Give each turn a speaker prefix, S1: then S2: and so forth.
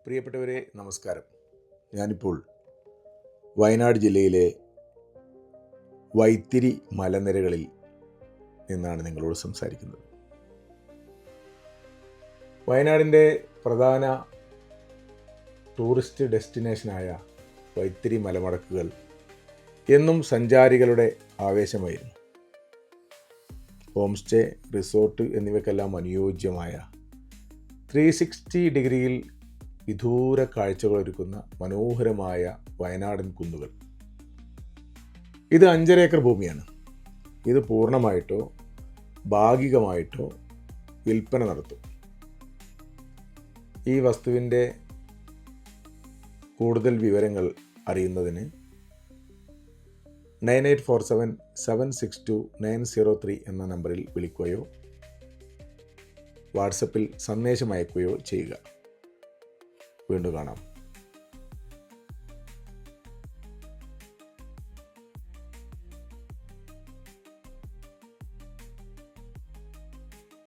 S1: പ്രിയപ്പെട്ടവരെ നമസ്കാരം. ഞാനിപ്പോൾ വയനാട് ജില്ലയിലെ വൈത്തിരി മലനിരകളിൽ നിന്നാണ് നിങ്ങളോട് സംസാരിക്കുന്നത്. വയനാടിൻ്റെ പ്രധാന ടൂറിസ്റ്റ് ഡെസ്റ്റിനേഷനായ വൈത്തിരി മലമടക്കുകൾ എന്നും സഞ്ചാരികളുടെ ആവേശമായിരുന്നു. ഹോം സ്റ്റേ, റിസോർട്ട് എന്നിവയ്ക്കെല്ലാം അനുയോജ്യമായ 360 ഡിഗ്രിയിൽ വിദൂര കാഴ്ചകളൊരുക്കുന്ന മനോഹരമായ വയനാടൻ കുന്നുകൾ. ഇത് 5.5 ഏക്കർ ഭൂമിയാണ്. ഇത് പൂർണ്ണമായിട്ടോ ഭാഗികമായിട്ടോ വിൽപ്പന നടത്തും. ഈ വസ്തുവിൻ്റെ കൂടുതൽ വിവരങ്ങൾ അറിയുന്നതിന് 9847762903 എന്ന നമ്പറിൽ വിളിക്കുകയോ വാട്സപ്പിൽ സന്ദേശം അയക്കുകയോ ചെയ്യുക. വീണ്ടും കാണാം.